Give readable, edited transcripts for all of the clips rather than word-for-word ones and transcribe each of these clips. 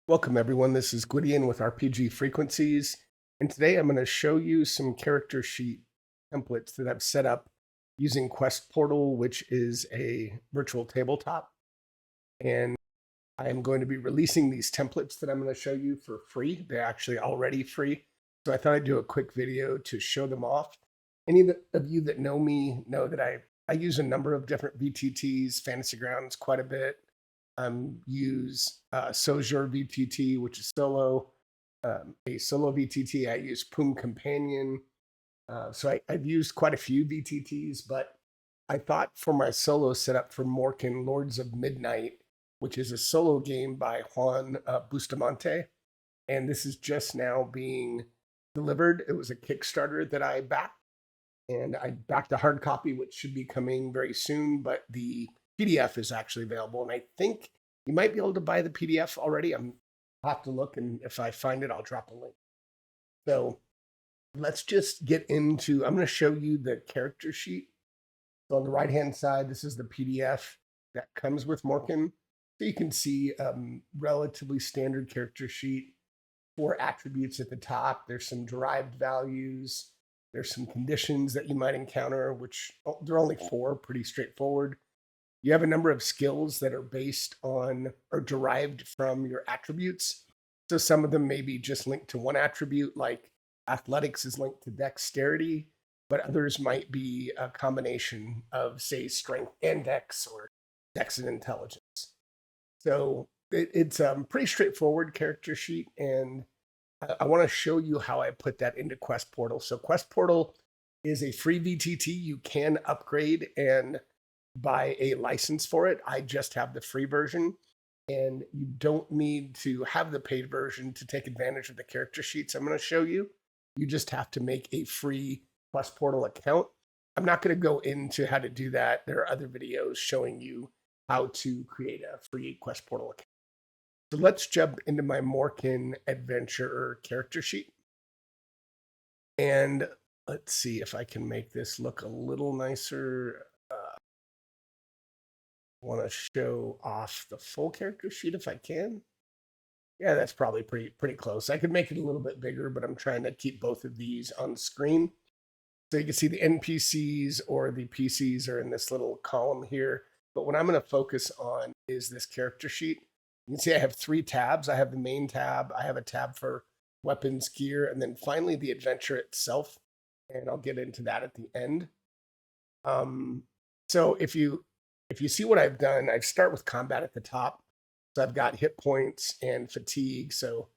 Welcome everyone, this is Gwydion with RPG Frequencies, and today I'm going to show you some character sheet templates that I've set up using Quest Portal, which is a virtual tabletop. And I am going to be releasing these templates that I'm going to show you for free. They're actually already free, so I thought I'd do a quick video to show them off. Any of you that know me know that I use a number of different VTTs, Fantasy Grounds quite a bit. Use Sojour VTT, which is solo, a solo VTT. I use Poom Companion. So I've used quite a few VTTs, but I thought for my solo setup for Morkin, Lords of Midnight, which is a solo game by Juan Bustamante, and this is just now being delivered. It was a Kickstarter that I backed, and I backed a hard copy, which should be coming very soon, but the PDF is actually available, and I think you might be able to buy the PDF already. I'll have to look, and if I find it, I'll drop a link. So let's just get into, I'm going to show you the character sheet. So on the right-hand side, this is the PDF that comes with Morkin. So you can see relatively standard character sheet, 4 attributes at the top. There's some derived values. There's some conditions that you might encounter, which there are only 4, pretty straightforward. You have a number of skills that are based on or derived from your attributes. So some of them may be just linked to one attribute, like athletics is linked to dexterity, but others might be a combination of, say, strength and dex, or dex and intelligence. So it's a pretty straightforward character sheet, and I want to show you how I put that into Quest Portal. So Quest Portal is a free VTT. You can upgrade and buy a license for it. I just have the free version, and you don't need to have the paid version to take advantage of the character sheets I'm going to show you. You just have to make a free Quest Portal account. I'm not going to go into how to do that. There are other videos showing you how to create a free Quest Portal account. So let's jump into my Morkin Adventurer character sheet. And let's see if I can make this look a little nicer. Want to show off the full character sheet if I can. Yeah, that's probably pretty close. I could make it a little bit bigger, but I'm trying to keep both of these on the screen. So you can see the NPCs or the PCs are in this little column here. But what I'm going to focus on is this character sheet. You can see I have 3 tabs. I have the main tab. I have a tab for weapons, gear, and then finally the adventure itself. And I'll get into that at the end. So if you see what I've done, I start with combat at the top. So I've got hit points and fatigue. So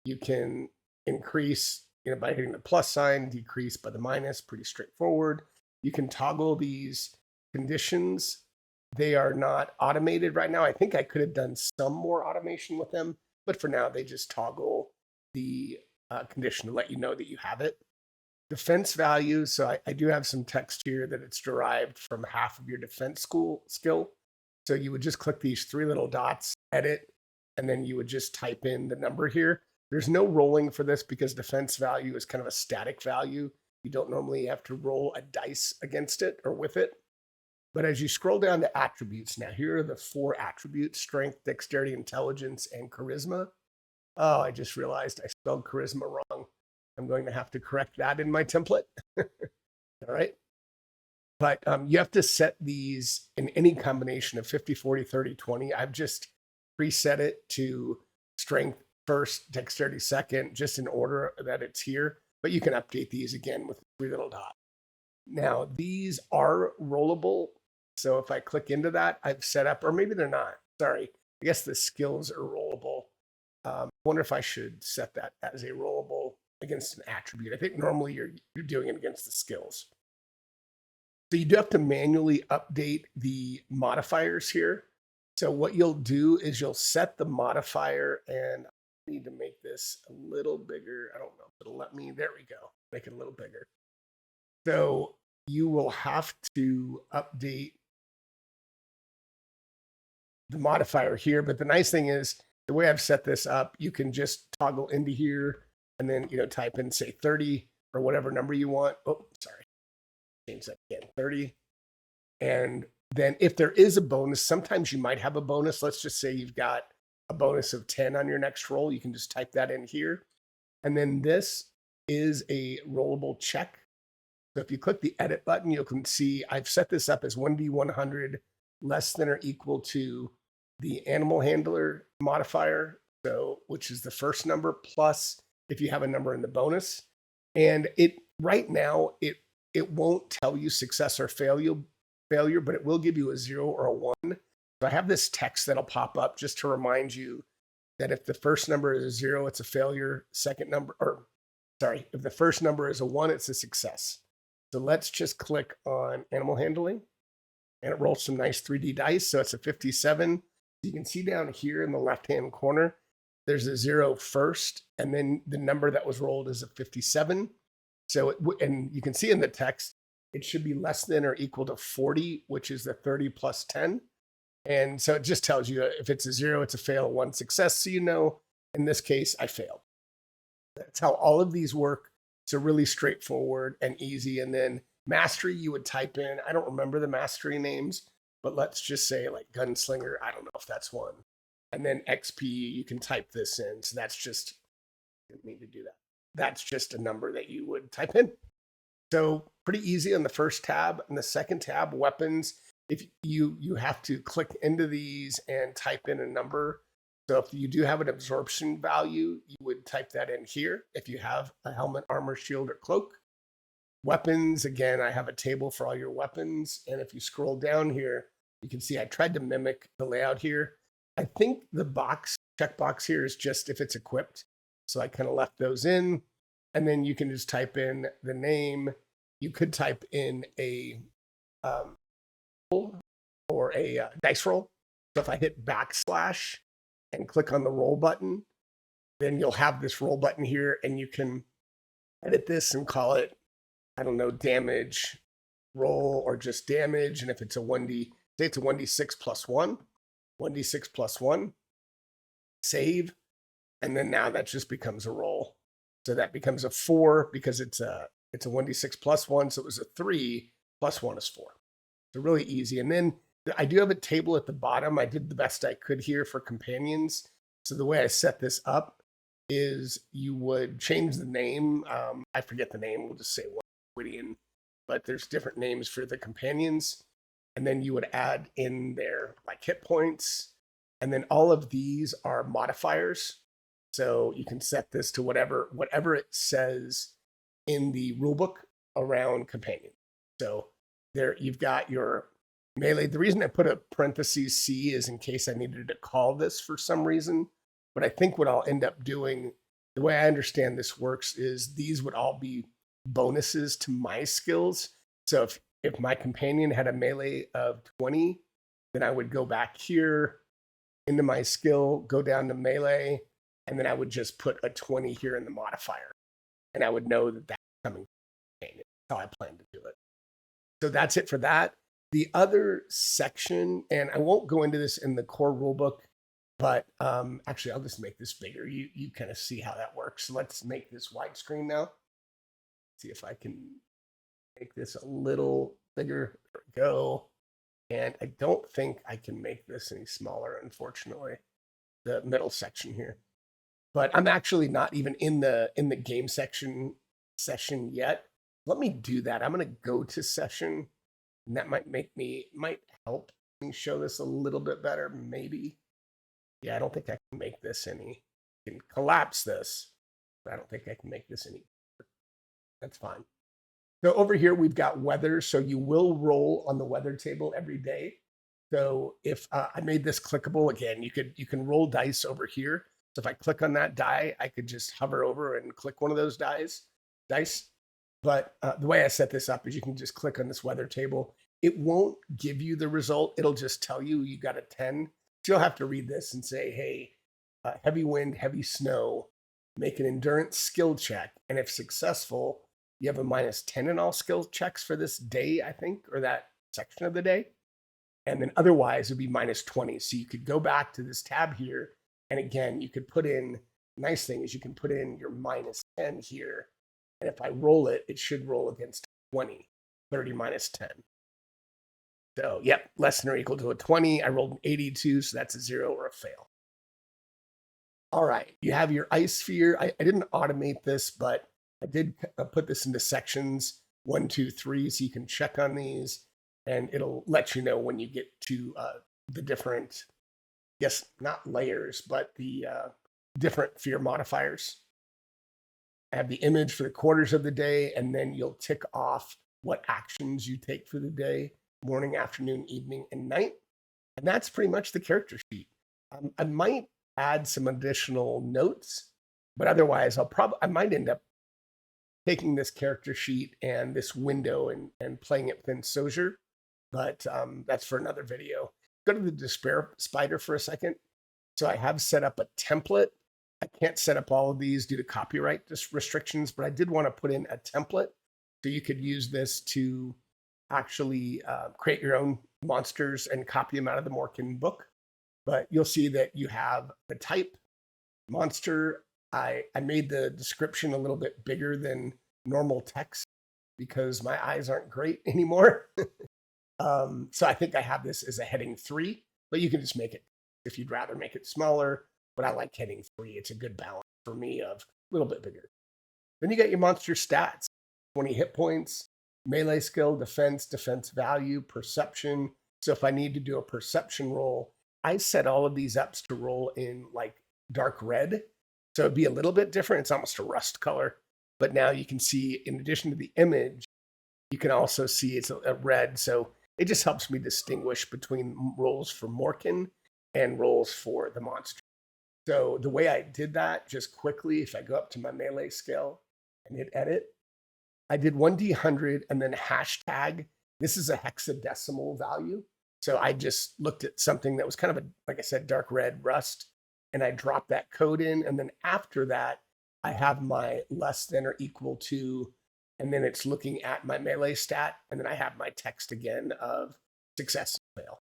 you can increase, by hitting the plus sign, decrease by the minus, pretty straightforward. You can toggle these conditions. They are not automated right now. I think I could have done some more automation with them, but for now, they just toggle the condition to let you know that you have it. Defense value. So I do have some text here that it's derived from half of your defense skill. So you would just click these 3 little dots, edit, and then you would just type in the number here. There's no rolling for this because defense value is kind of a static value. You don't normally have to roll a dice against it or with it. But as you scroll down to attributes, now here are the 4 attributes: strength, dexterity, intelligence, and charisma. Oh, I just realized I spelled charisma wrong. I'm going to have to correct that in my template. All right. But you have to set these in any combination of 50, 40, 30, 20. I've just preset it to strength first, dexterity second, just in order that it's here. But you can update these again with 3 little dots. Now, these are rollable. So if I click into that, I've set up, or maybe they're not. Sorry. I guess the skills are rollable. I wonder if I should set that as a rollable against an attribute. I think normally you're doing it against the skills. So you do have to manually update the modifiers here. So what you'll do is you'll set the modifier, and I need to make this a little bigger. I don't know if it'll let me. There we go. Make it a little bigger. So you will have to update the modifier here. But the nice thing is the way I've set this up, you can just toggle into here and then, type in, say, 30 or whatever number you want. Oh, sorry. Change that again, 30. And then if there is a bonus, sometimes you might have a bonus. Let's just say you've got a bonus of 10 on your next roll. You can just type that in here. And then this is a rollable check. So if you click the edit button, you can see I've set this up as 1d100 less than or equal to the animal handler modifier, so which is the first number plus if you have a number in the bonus. And it right now it won't tell you success or failure, but it will give you a 0 or a 1. So I have this text that'll pop up just to remind you that if the first number is a 0, it's a failure. Second number, or sorry, if the first number is a 1, it's a success. So let's just click on animal handling, and it rolls some nice 3D dice. So it's a 57. You can see down here in the left-hand corner, there's a 0 first, and then the number that was rolled is a 57. So, and you can see in the text, it should be less than or equal to 40, which is the 30 plus 10. And so it just tells you if it's a 0, it's a fail, 1 success. So you know, in this case, I failed. That's how all of these work. So really straightforward and easy. And then mastery, you would type in, I don't remember the mastery names, but let's just say like gunslinger. I don't know if that's one. And then XP, you can type this in. So that's just, I didn't mean to do that. That's just a number that you would type in. So pretty easy on the first tab. And the second tab, weapons, if you have to click into these and type in a number. So if you do have an absorption value, you would type that in here. If you have a helmet, armor, shield, or cloak. Weapons, again, I have a table for all your weapons. And if you scroll down here, you can see I tried to mimic the layout here. I think the checkbox here is just if it's equipped. So I kind of left those in. And then you can just type in the name. You could type in a or a dice roll. So if I hit backslash and click on the roll button, then you'll have this roll button here, and you can edit this and call it, I don't know, damage roll or just damage. And if it's a 1D, say it's a 1d6 plus 1, 1d6 plus 1, save. And then now that just becomes a roll. So that becomes a 4 because it's a 1d6 plus 1. So it was a 3 plus 1 is 4. So really easy. And then I do have a table at the bottom. I did the best I could here for companions. So the way I set this up is you would change the name. I forget the name. We'll just say Whittian, but there's different names for the companions. And then you would add in their like hit points. And then all of these are modifiers. So you can set this to whatever it says in the rulebook around companions. So there you've got your melee. The reason I put a parentheses C is in case I needed to call this for some reason. But I think what I'll end up doing, the way I understand this works, is these would all be bonuses to my skills. So if my companion had a melee of 20, then I would go back here into my skill, go down to melee, and then I would just put a 20 here in the modifier. And I would know that that's coming from companion. That's how I plan to do it. So that's it for that. The other section, and I won't go into this in the core rulebook, but actually I'll just make this bigger. You kind of see how that works. So let's make this widescreen now. See if I can make this a little bigger. There we go. And I don't think I can make this any smaller, unfortunately, the middle section here. But I'm actually not even in the game session yet. Let me do that. I'm going to go to session, and that might help me show this a little bit better, maybe. Yeah, I don't think I can make this any. I can collapse this, but I don't think I can make this any. That's fine. So over here, we've got weather. So you will roll on the weather table every day. So if I made this clickable, again, you can roll dice over here. So if I click on that die, I could just hover over and click one of those dice. But the way I set this up is you can just click on this weather table. It won't give you the result. It'll just tell you you got a 10. So you'll have to read this and say, hey, heavy wind, heavy snow, make an endurance skill check. And if successful, you have a -10 in all skill checks for this day, I think, or that section of the day. And then otherwise it would be -20. So you could go back to this tab here. And again, you could put in, nice thing is you can put in your -10 here. And if I roll it, it should roll against 20, 30 minus 10. So, yep, less than or equal to a 20. I rolled an 82, so that's a 0 or a fail. All right, you have your ice sphere. I didn't automate this, but I did put this into sections 1, 2, 3, so you can check on these, and it'll let you know when you get to the different, yes, not layers, but the different fear modifiers. I have the image for the quarters of the day, and then you'll tick off what actions you take for the day, morning, afternoon, evening, and night. And that's pretty much the character sheet. I might add some additional notes, but otherwise I might end up taking this character sheet and this window and playing it within Sozier, but that's for another video. Go to the Despair Spider for a second. So I have set up a template. I can't set up all of these due to copyright restrictions, but I did want to put in a template so you could use this to actually create your own monsters and copy them out of the Morkin book. But you'll see that you have the type, monster. I made the description a little bit bigger than normal text because my eyes aren't great anymore. So I think I have this as a heading 3, but you can just make it if you'd rather make it smaller. But I like heading 3. It's a good balance for me of a little bit bigger. Then you got your monster stats, 20 hit points, melee skill, defense value, perception. So if I need to do a perception roll, I set all of these ups to roll in like dark red. So it'd be a little bit different. It's almost a rust color. But now you can see, in addition to the image, you can also see it's a red. So it just helps me distinguish between rolls for Morkin and rolls for the monster. So the way I did that, just quickly, if I go up to my melee skill and hit edit, I did 1d100 and then hashtag. This is a hexadecimal value. So I just looked at something that was kind of a, like I said, dark red rust, and I dropped that code in. And then after that, I have my less than or equal to, and then it's looking at my melee stat. And then I have my text again of success and fail.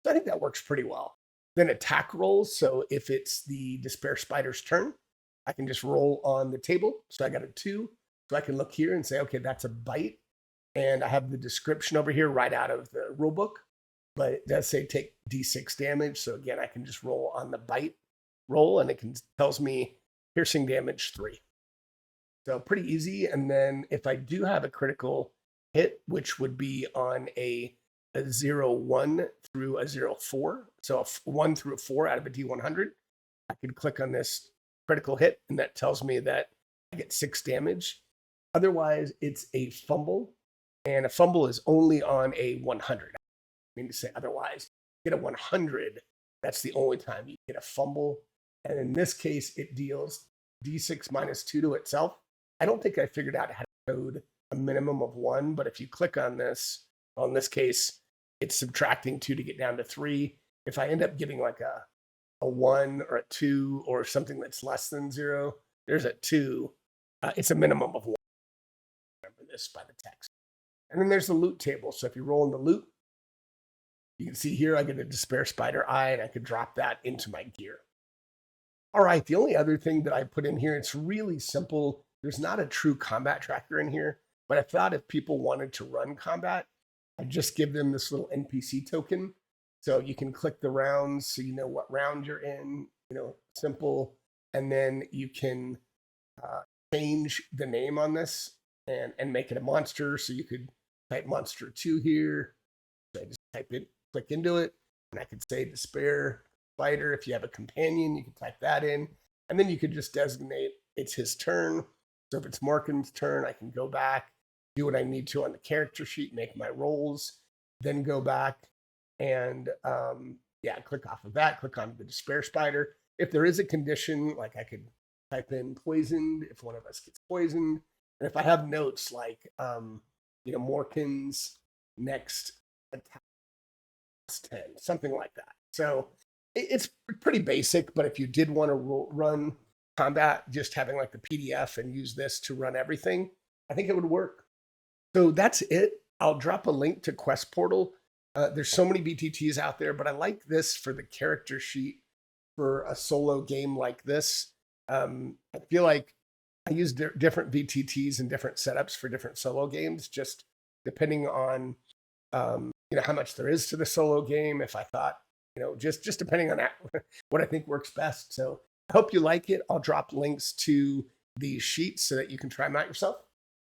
So I think that works pretty well. Then attack rolls. So if it's the Despair Spider's turn, I can just roll on the table. So I got a 2. So I can look here and say, okay, that's a bite. And I have the description over here right out of the rule book, but it does say take D6 damage. So again, I can just roll on the bite roll, and it tells me piercing damage 3. So pretty easy. And then if I do have a critical hit, which would be on a 0-1 through a 0-4, so a 1 through a 4 out of a D100, I could click on this critical hit, and that tells me that I get 6 damage. Otherwise, it's a fumble, and a fumble is only on a 100. I mean to say otherwise, get a 100, that's the only time you get a fumble. And in this case, it deals D6 minus 2 to itself. I don't think I figured out how to code a minimum of 1, but if you click on this, well, in this case, it's subtracting 2 to get down to 3. If I end up getting like a 1 or a 2 or something that's less than 0, there's a 2. It's a minimum of 1. Remember this by the text. And then there's the loot table. So if you roll in the loot, you can see here I get a Despair Spider eye, and I could drop that into my gear. All right, the only other thing that I put in here, it's really simple. There's not a true combat tracker in here, but I thought if people wanted to run combat, I'd just give them this little NPC token. So you can click the rounds so you know what round you're in, simple. And then you can change the name on this and make it a monster. So you could type monster 2 here. So I just type it, click into it, and I could say Despair Spider. If you have a companion, you can type that in. And then you could just designate it's his turn. So if it's Morkin's turn, I can go back, do what I need to on the character sheet, make my rolls, then go back and click off of that, click on the Despair Spider. If there is a condition, like I could type in poisoned if one of us gets poisoned. And if I have notes like, Morkin's next attack 10, something like that. So it's pretty basic, but if you did want to run combat, just having like the PDF and use this to run everything, I think it would work. So that's it. I'll drop a link to Quest Portal. There's so many VTTs out there, but I like this for the character sheet for a solo game like this. I feel like I use different VTTs and different setups for different solo games, just depending on how much there is to the solo game. If I thought, just depending on what I think works best. So I hope you like it. I'll drop links to these sheets so that you can try them out yourself.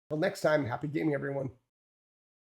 Till next time, happy gaming, everyone.